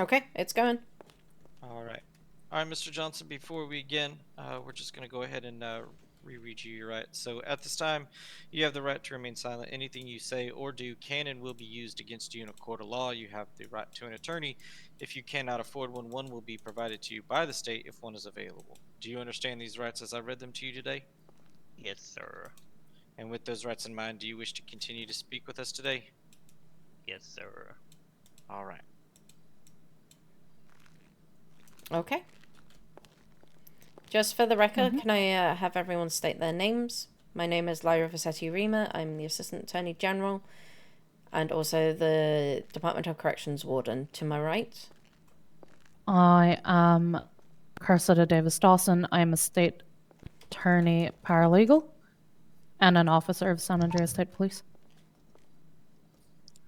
Okay, it's going. All right. All right, Mr. Johnson, before we begin, we're just going to go ahead and reread you your rights. So at this time, you have the right to remain silent. Anything you say or do can and will be used against you in a court of law. You have the right to an attorney. If you cannot afford one, one will be provided to you by the state if one is available. Do you understand these rights as I read them to you today? Yes, sir. And with those rights in mind, do you wish to continue to speak with us today? Yes, sir. All right. Okay. Just for the record, Mm-hmm. can I have everyone state their names? My name is Lyra Vassetti Rima. I'm the Assistant Attorney General and also the Department of Corrections Warden. To my right. I am Cressida Davis Dawson. I'm a state attorney paralegal and an officer of San Andreas State Police.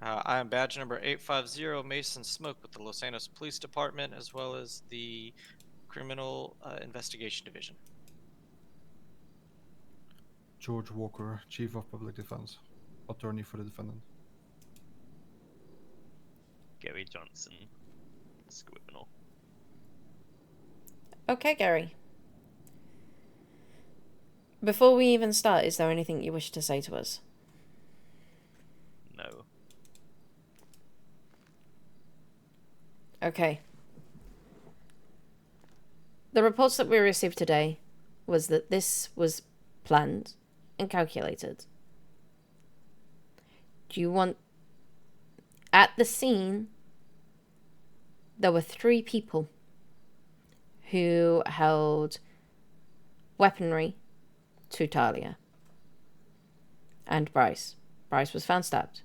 I am badge number 850, Mason Smoke with the Los Angeles Police Department, as well as the Criminal Investigation Division. George Walker, Chief of Public Defense, attorney for the defendant. Gerry Johnson, Scrivener. Okay, Gerry. Before we even start, is there anything you wish to say to us? No. Okay. The reports that we received today was that this was planned and calculated. Do you want... At the scene, there were 3 people who held weaponry to Talia and Bryce. Bryce was found stabbed.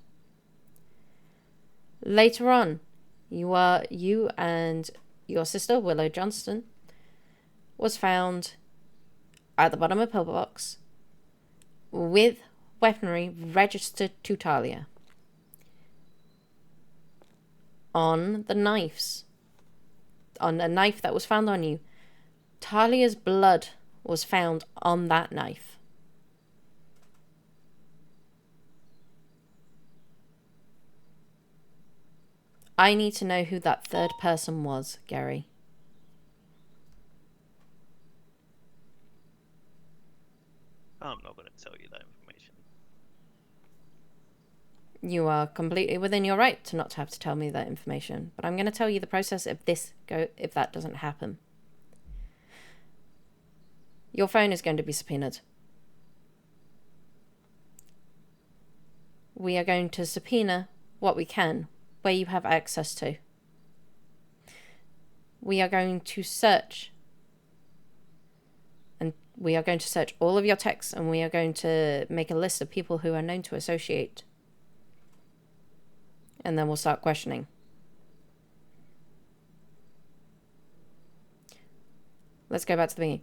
Later on, you and your sister, Willow Johnston, was found at the bottom of a pillbox with weaponry registered to Talia. On the knives, on a knife that was found on you, Talia's blood was found on that knife. I need to know who that third person was, Gerry. I'm not going to tell you that information. You are completely within your right to not have to tell me that information, but I'm going to tell you the process if that doesn't happen. Your phone is going to be subpoenaed. We are going to subpoena what we can, where you have access to. We are going to search. And we are going to search all of your texts, and we are going to make a list of people who are known to associate. And then we'll start questioning. Let's go back to the beginning.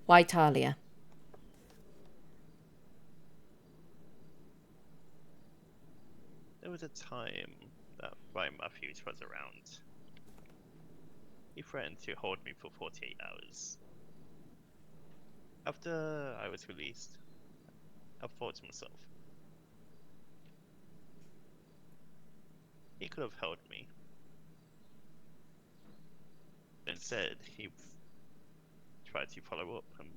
Why Talia? There was a time that Brian Matthews was around. He threatened to hold me for 48 hours. After I was released, I thought to myself, he could have held me. Instead, he tried to follow up and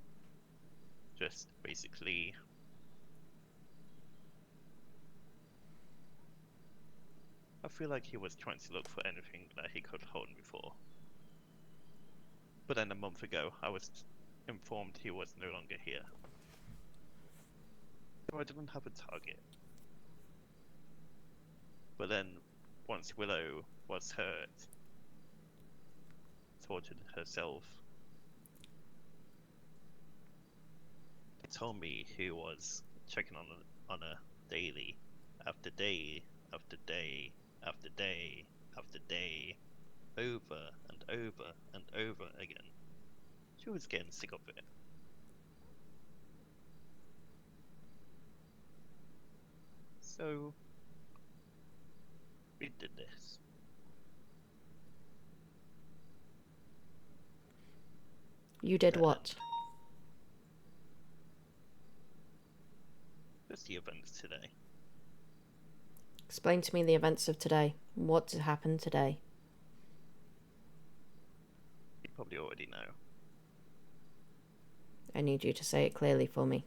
just basically I feel like he was trying to look for anything that he could hold me for. But then a month ago, I was informed he was no longer here. So I didn't have a target. But then, once Willow was hurt, tortured herself, he told me he was checking on her daily, after day, after day, after day, after day, over and over and over again. She was getting sick of it. So, we did this. You did what? Just the events today. Explain to me the events of today. What happened today? probably already know. I need you to say it clearly for me.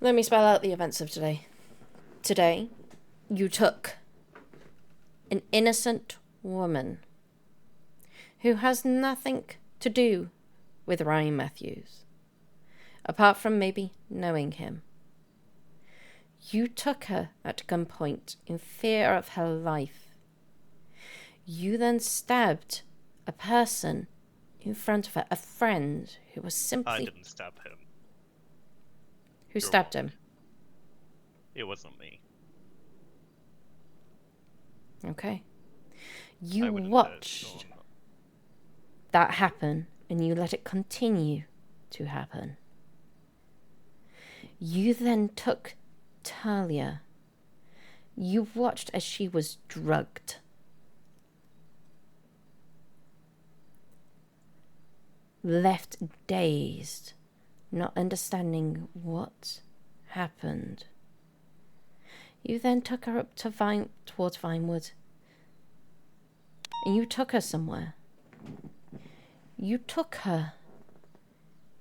Let me spell out the events of today. Today, you took an innocent woman who has nothing to do with Ryan Matthews, apart from maybe knowing him. You took her at gunpoint in fear of her life. You then stabbed a person in front of her, a friend who was I simply... didn't stab him. Who You're stabbed wrong. him? It wasn't me. Okay. I You wouldn't watched hurt Sean. that happen, and you let it continue to happen. You then took Talia. You watched as she was drugged. Left dazed, not understanding what happened. You then took her up to towards Vinewood, and you took her somewhere. You took her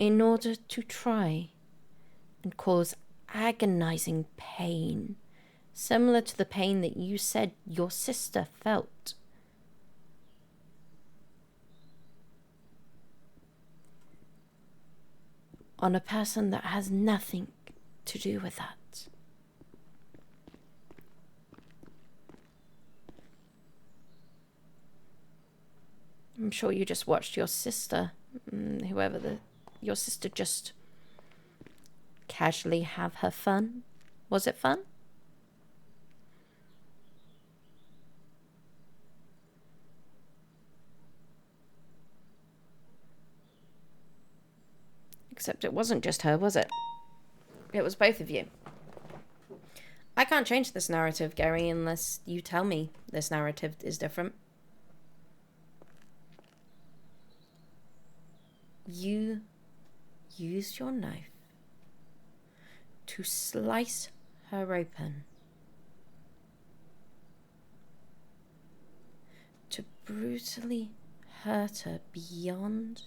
in order to try and cause agonizing pain, similar to the pain that you said your sister felt. On a person that has nothing to do with that. I'm sure you just watched your sister, your sister just casually have her fun. Was it fun? Except it wasn't just her, was it? It was both of you. I can't change this narrative, Gerry, unless you tell me this narrative is different. You used your knife to slice her open, to brutally hurt her beyond,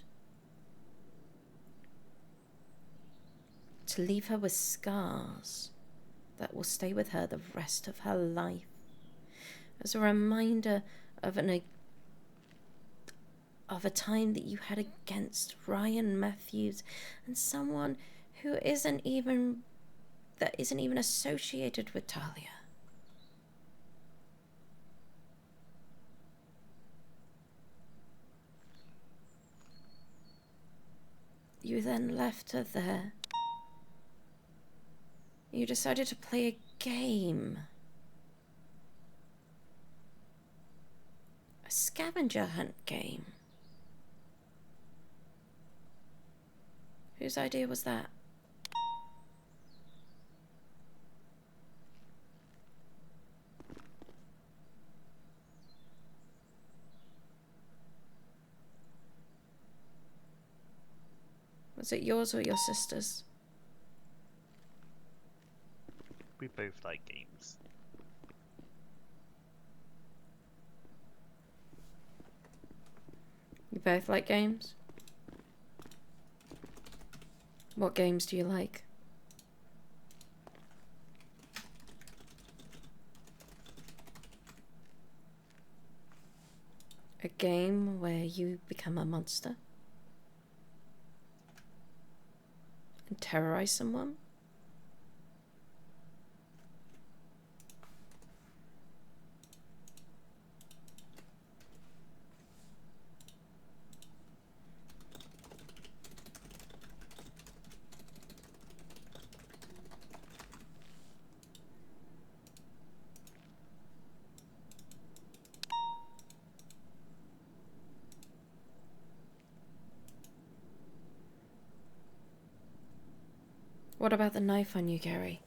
to leave her with scars that will stay with her the rest of her life, as a reminder of a time that you had against Ryan Matthews and someone who isn't even associated with Talia. You then left her there. You decided to play a game. A scavenger hunt game. Whose idea was that? Was it yours or your sister's? We both like games. You both like games? What games do you like? A game where you become a monster? And terrorize someone? What about the knife on you, Gerry?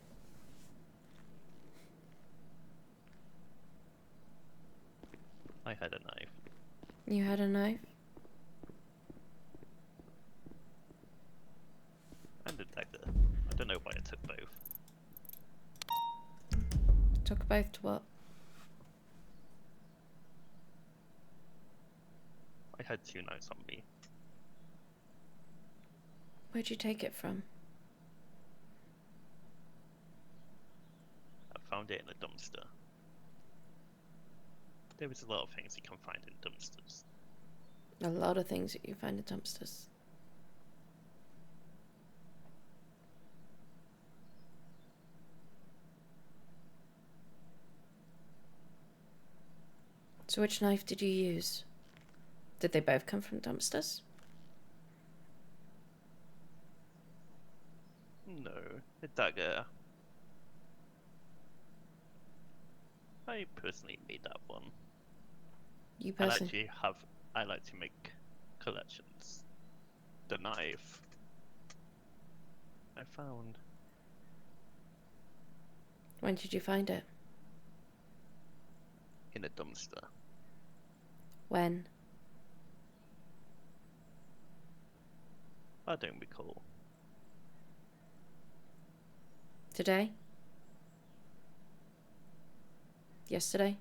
I had a knife. You had a knife? Took both to what? I had 2 knives on me. Where'd you take it from? I found it in a dumpster. There was a lot of things you can find in dumpsters. A lot of things that you find in dumpsters. So which knife did you use? Did they both come from dumpsters? No, a dagger. I personally made that one. You I personally? like to make collections. The knife I found When did you find it? in a dumpster. When? I don't recall. Today? Yesterday?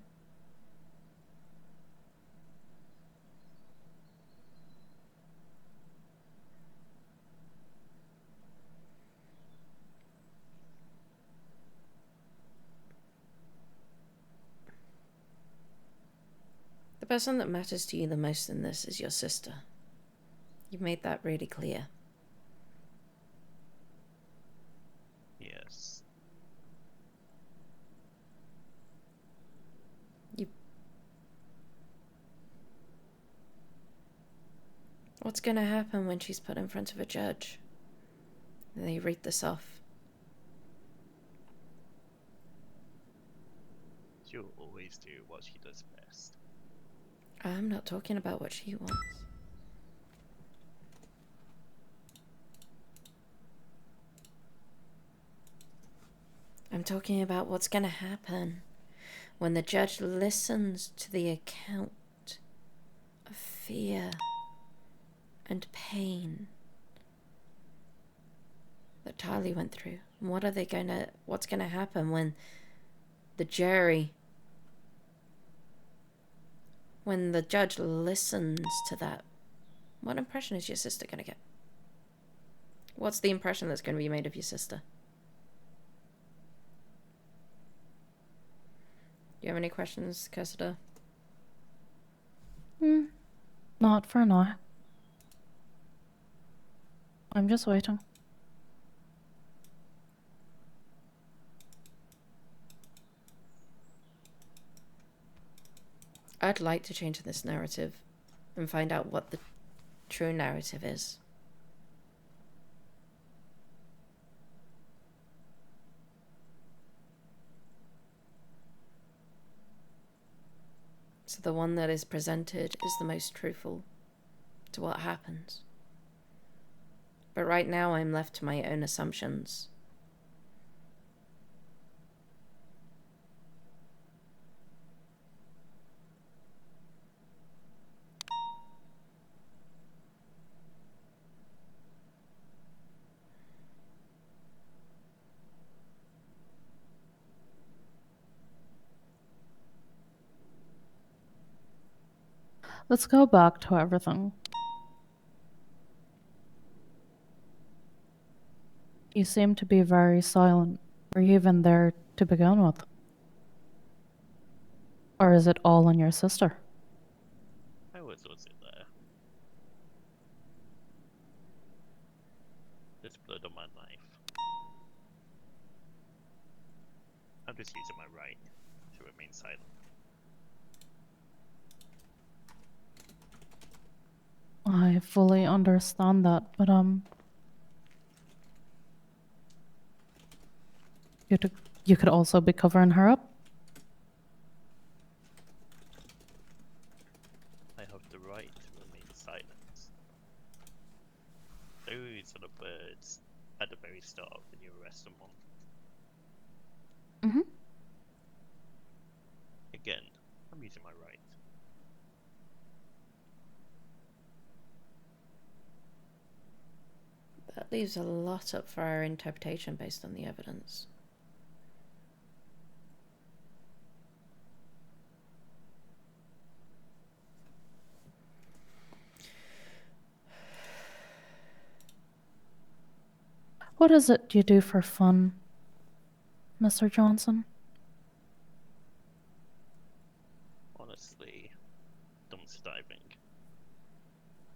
The person that matters to you the most in this is your sister. You've made that really clear. Yes. What's going to happen when she's put in front of a judge? They read this off. She'll always do what she does best. I'm not talking about what she wants. I'm talking about what's going to happen when the judge listens to the account of fear and pain that Charlie went through. And what's going to happen when the jury, when the judge listens to that? What impression is your sister going to get? What's the impression that's going to be made of your sister? Do you have any questions, Cassida? Not for now. I'm just waiting. I'd like to change this narrative and find out what the true narrative is. So the one that is presented is the most truthful to what happens. But right now I'm left to my own assumptions. Let's go back to everything. You seem to be very silent. Were you even there to begin with? Or is it all on your sister? I was also there. There's blood on my knife. I'm just using my right to remain silent. I fully understand that, but you could also be covering her up. I have the right to remain silent. Those are the words at the very start when you arrest someone. Mm-hmm. Again, I'm using my right. That leaves a lot up for our interpretation based on the evidence. What is it you do for fun, Mr. Johnson? Honestly, dumpster diving.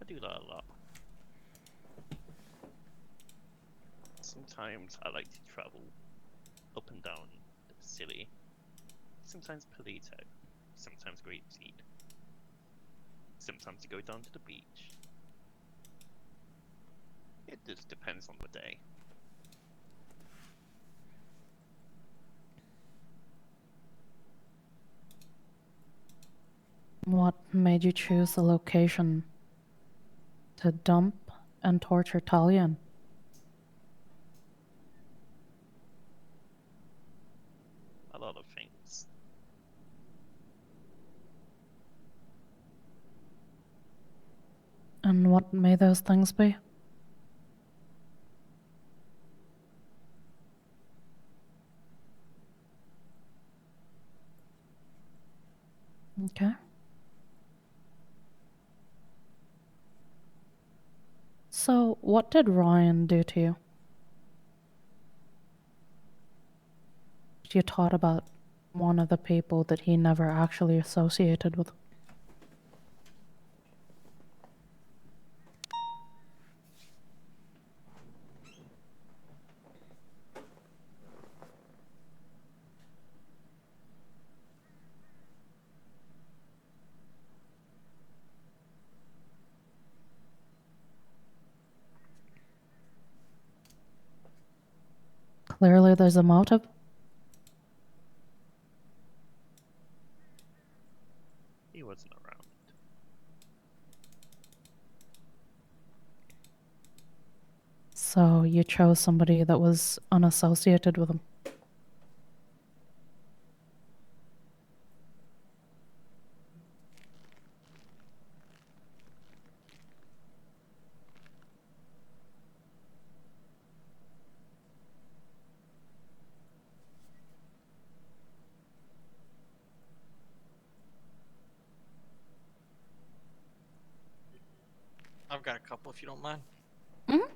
I do that a lot. Sometimes I like to travel up and down the city. Sometimes Polito, sometimes Grapeseed. Sometimes to go down to the beach. It just depends on the day. What made you choose the location to dump and torture Talia in? A lot of things. And what may those things be? Okay. So, what did Ryan do to you? You taught about one of the people that he never actually associated with. Clearly, there's a motive. He wasn't around. So, you chose somebody that was unassociated with him. I've got a couple if you don't mind. Mhm.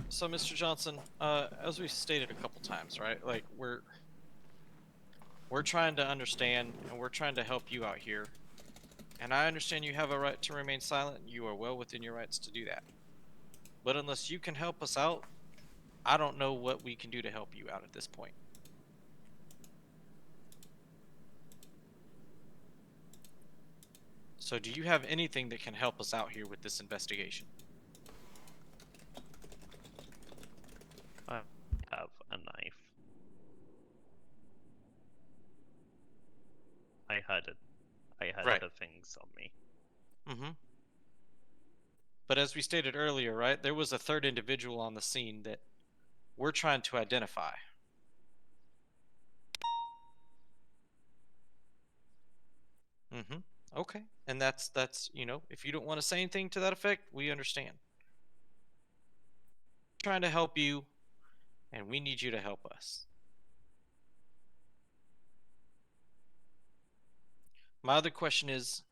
So, Mr. Johnson, as we stated a couple times, right? Like we're trying to understand and we're trying to help you out here. And I understand you have a right to remain silent. You are well within your rights to do that. But unless you can help us out, I don't know what we can do to help you out at this point. So do you have anything that can help us out here with this investigation? I have a knife. I had Right. other things on me. Mm-hmm. But as we stated earlier, right, there was a third individual on the scene that we're trying to identify. Mm-hmm. Okay. And that's if you don't want to say anything to that effect, we understand. We're trying to help you, and we need you to help us. My other question is,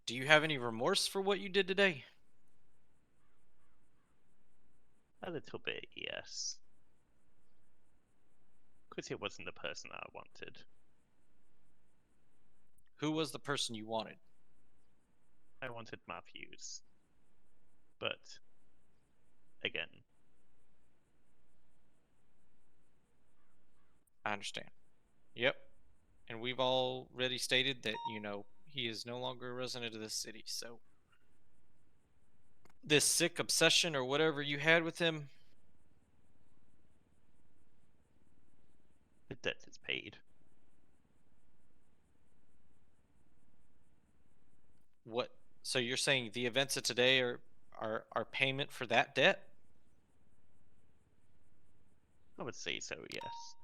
do you have any remorse for what you did today? A little bit, yes. Because he wasn't the person I wanted. Who was the person you wanted? I wanted Matthews. But, again, I understand. Yep. And we've already stated that, he is no longer a resident of this city, so this sick obsession or whatever you had with him, the debt is paid. what so you're saying the events of today are payment for that debt? I would say so, yes.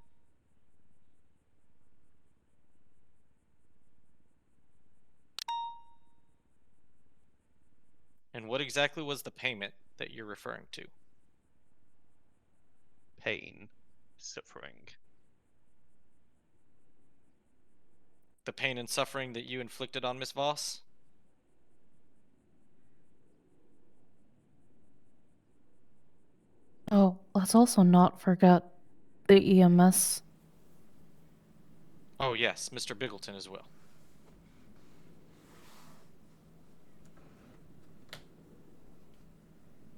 And what exactly was the payment that you're referring to? Pain, suffering. The pain and suffering that you inflicted on Miss Voss? Oh, let's also not forget the EMS. Oh yes, Mr. Biggleton as well.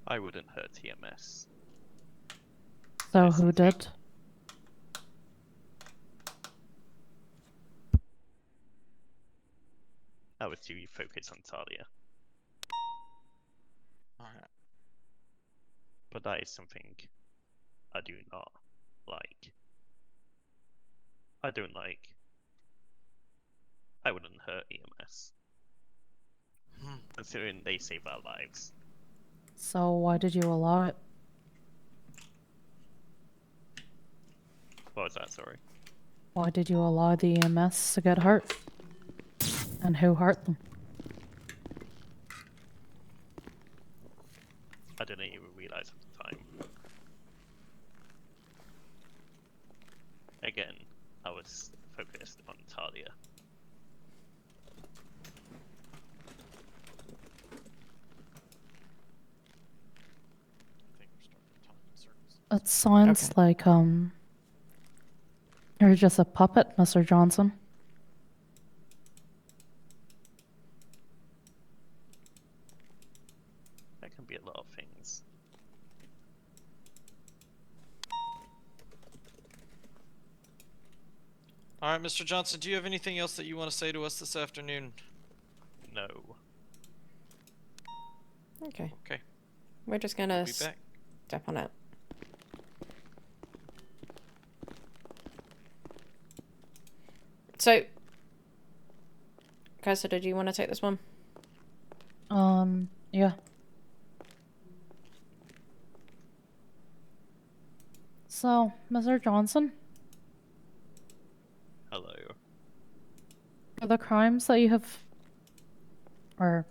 I wouldn't hurt TMS. So Nice who and clean. did? I was too focused on Talia, Alright. but that is something I do not like. I don't like. I wouldn't hurt EMS, considering they save our lives. So why did you allow it? What was that, sorry? Why did you allow the EMS to get hurt? And who hurt them? I didn't even realize at the time. Again, I was focused on Talia. I think we're starting to talk in circles. It sounds Okay. like, you're just a puppet, Mr. Johnson. That can be a lot of things. Alright, Mr. Johnson, do you have anything else that you want to say to us this afternoon? No. Okay. Okay, We're just we'll gonna be back. step on out. So, Cassidy, do you want to take this one? Yeah. So, Mr. Johnson, Hello. for the crimes that you have, or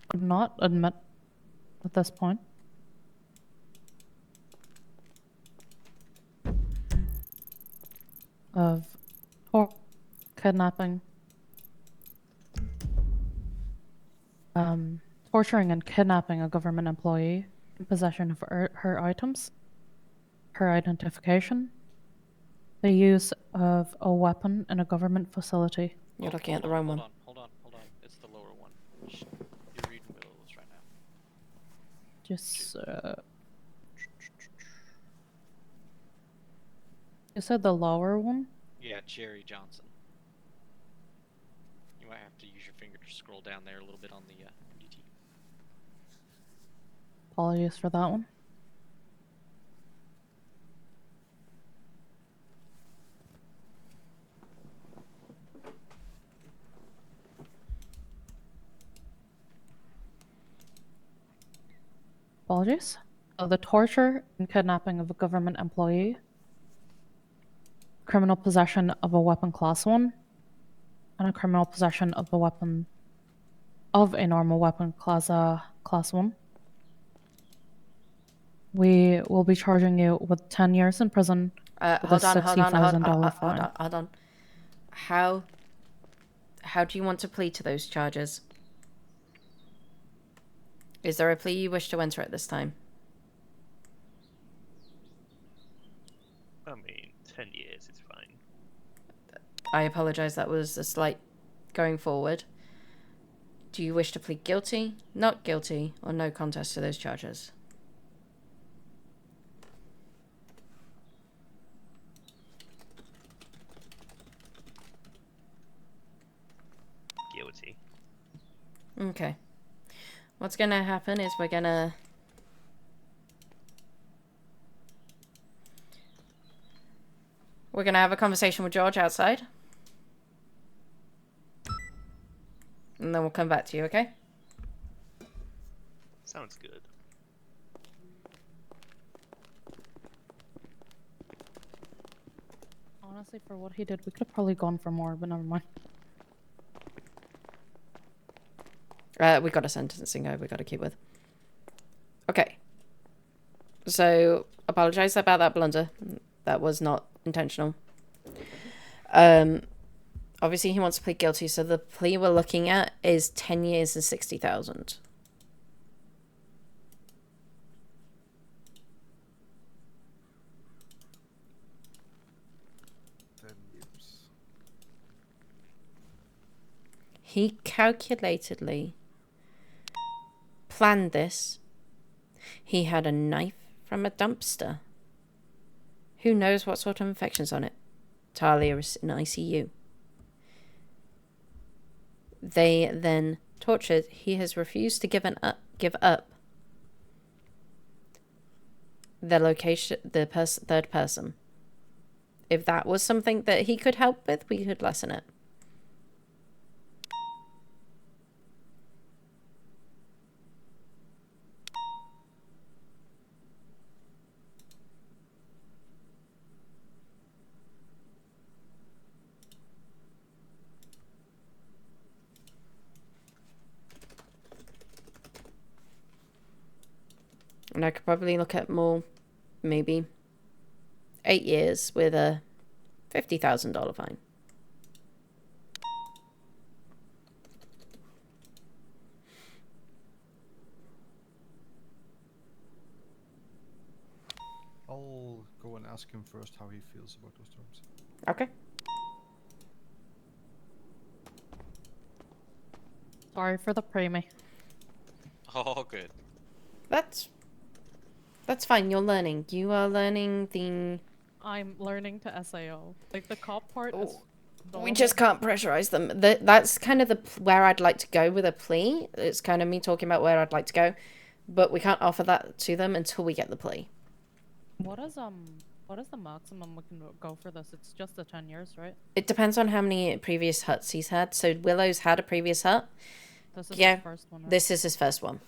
could not admit at this point, of kidnapping, torturing and kidnapping a government employee in possession of her items, her identification, the use of a weapon in a government facility. You're Oh, looking at hold the on, wrong hold one. on, hold on, hold on. It's the lower one. You're reading Willow's right now. Just, you said the lower one? Yeah, Gerry Johnson. You might have to use your finger to scroll down there a little bit on the DT. Apologies for that one. Apologies. So the torture and kidnapping of a government employee, criminal possession of a weapon class 1, and a criminal possession of a weapon of a normal weapon class 1. We will be charging you with 10 years in prison with a $60,000 fine. Hold on. How do you want to plead to those charges? Is there a plea you wish to enter at this time? I mean, 10 years is fine. I apologize, that was a slight going forward. Do you wish to plead guilty, not guilty, or no contest to those charges? Guilty. Okay. What's gonna happen is we're gonna have a conversation with George outside. And then we'll come back to you, okay? Sounds good. Honestly, for what he did, we could have probably gone for more, but never mind. We got a sentencing we got to keep with. Okay. So, apologize about that blunder. That was not intentional. Obviously he wants to plead guilty, so the plea we're looking at is 10 years and 60,000. He calculatedly planned this. He had a knife from a dumpster. Who knows what sort of infections on it? Talia is in ICU. They then tortured. He has refused to give up the location, the third person. If that was something that he could help with, we could lessen it. And I could probably look at more, maybe 8 years with a $50,000 fine. I'll go and ask him first how he feels about those terms. Okay. Sorry for the preemie. All good. That's fine. You're learning. You are learning the. I'm learning to SAO. Like, the cop part is We just can't pressurize them. That's kind of where I'd like to go with a plea. It's kind of me talking about where I'd like to go, but we can't offer that to them until we get the plea. What is the maximum we can go for this? It's just the 10 years, right? It depends on how many previous huts he's had. So Willow's had a previous hut. This is Yeah, his first one, right? This is his first one.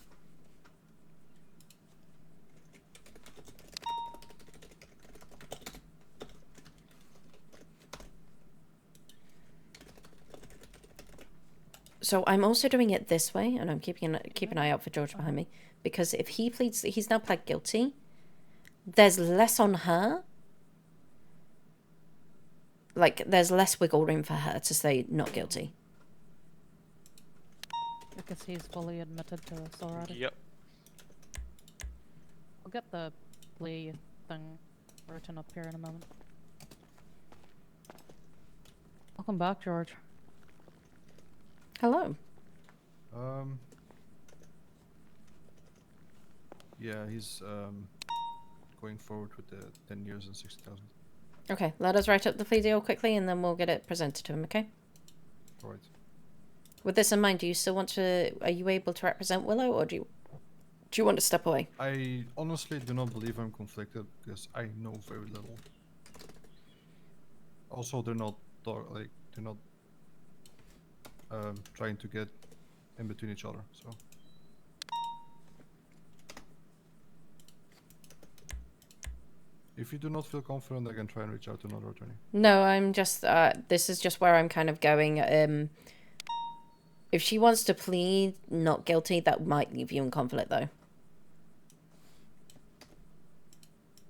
So I'm also doing it this way, and I'm keeping an eye out for George behind me, because if he pleads, he's now pled guilty. There's less on her. Like, there's less wiggle room for her to say not guilty. Because he's fully admitted to this already. Yep. I'll get the plea thing written up here in a moment. Welcome back, George. Hello. Yeah, he's going forward with the 10 years and 60,000. Okay, let us write up the plea deal quickly, and then we'll get it presented to him, okay? All right. With this in mind, do you still want to... Are you able to represent Willow, or do you want to step away? I honestly do not believe I'm conflicted because I know very little. Also, they're not trying to get in between each other, so. If you do not feel confident, I can try and reach out to another attorney. No, I'm just... this is just where I'm kind of going. If she wants to plead not guilty, that might leave you in conflict, though.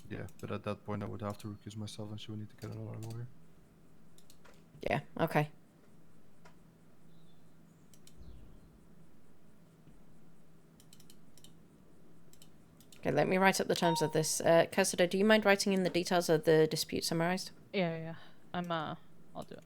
Yeah, but at that point I would have to recuse myself and she would need to get another lawyer. Yeah, okay. Okay, let me write up the terms of this. Cassidy, do you mind writing in the details of the dispute summarized? Yeah. I'll do it.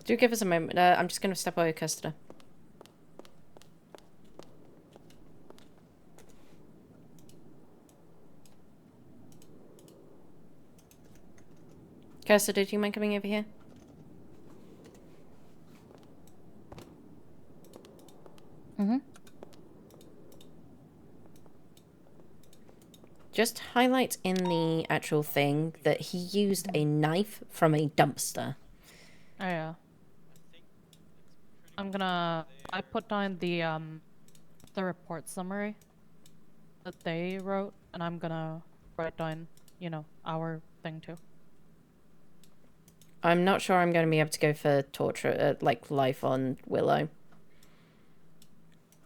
Do give us a moment. I'm just going to step away, Custer. Custer, did you mind coming over here? Mm-hmm. Just highlight in the actual thing that he used a knife from a dumpster. Oh, yeah. I think it's I'm pretty gonna... much I there. put down the report summary that they wrote, and I'm gonna write down, you know, our thing too. I'm not sure I'm going to be able to go for torture, like life on Willow.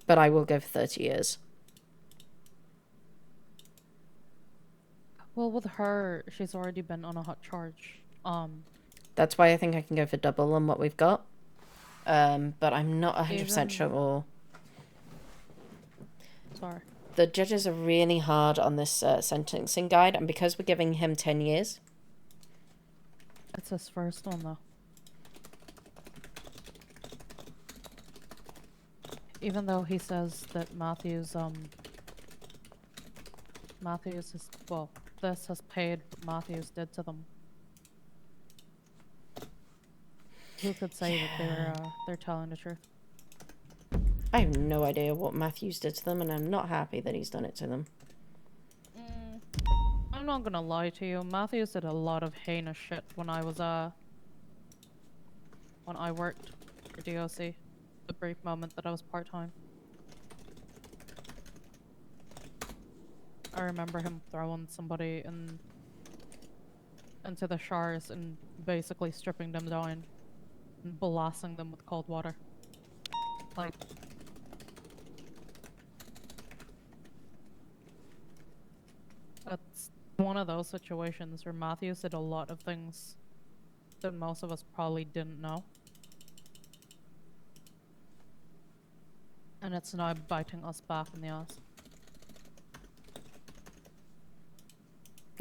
But I will go for 30 years. Well, with her, she's already been on a hot charge. That's why I think I can go for double on what we've got. But I'm not 100% Even- sure. Sorry. The judges are really hard on this sentencing guide, and because we're giving him 10 years... It's his first one, though. Even though he says that Matthews is, well, this has paid what Matthews did to them. Who could say that they're telling the truth? I have no idea what Matthews did to them, and I'm not happy that he's done it to them. I'm not gonna lie to you. Matthews did a lot of heinous shit when I was when I worked for DOC. The brief moment that I was part-time. I remember him throwing somebody into the showers and basically stripping them down and blasting them with cold water. Like, it's one of those situations where Matthews did a lot of things that most of us probably didn't know. And it's now biting us back in the ass.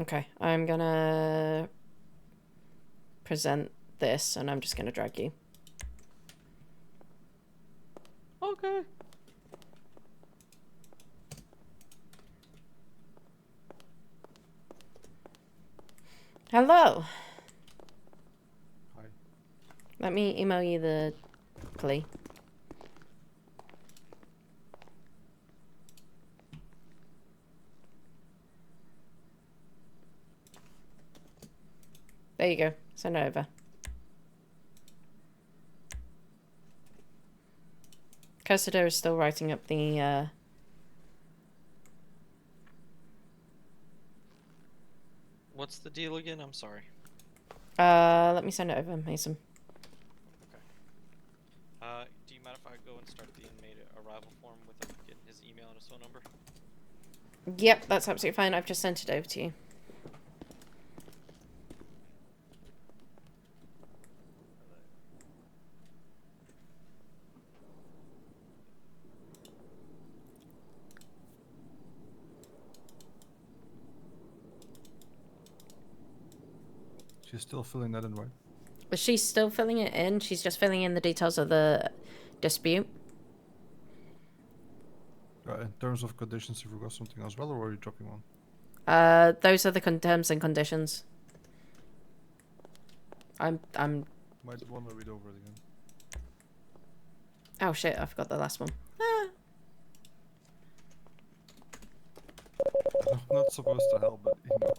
Okay, I'm gonna present this, and I'm just gonna drag you. Okay. Hello! Hi. Let me email you the plea. There you go. Send it over. Cursor is still writing up the, What's the deal again? I'm sorry. let me send it over, Mason. Do you mind if I go and start the inmate arrival form with him getting his email and his phone number? Yep, that's absolutely fine. I've just sent it over to you. She's still filling that in, right? But she's still filling it in. She's just filling in the details of the dispute. In terms of conditions, you forgot something as well, or are you dropping one? Those are the terms and conditions. I'm. Might want to read over it again. Oh shit! I forgot the last one. I'm not supposed to help, but you know.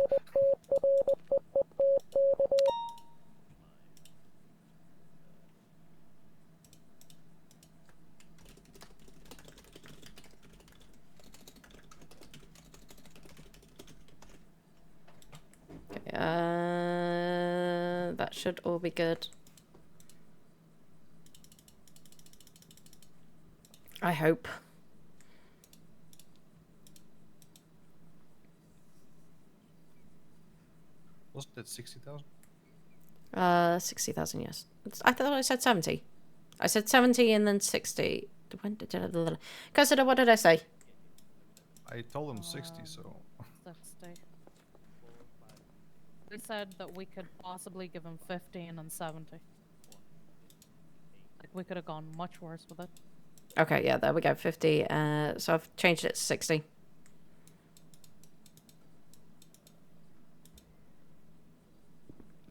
Okay, that should all be good. I hope. Wasn't it 60,000? 60,000, yes. I thought I said 70. I said 70 and then 60. When did I... Consider, what did I say? I told him 60, so. 60. We said that we could possibly give him 15 and 70. We could have gone much worse with it. Okay, yeah, there we go. 50. So I've changed it to 60.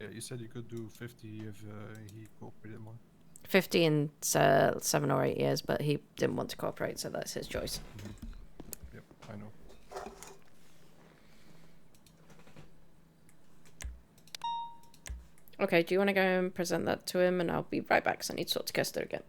Yeah, you said you could do 50 if he cooperated more. 50 in 7 or 8 years, but he didn't want to cooperate, so that's his choice. Yep, I know. Okay, do you want to go and present that to him? And I'll be right back because I need to talk to Kester again.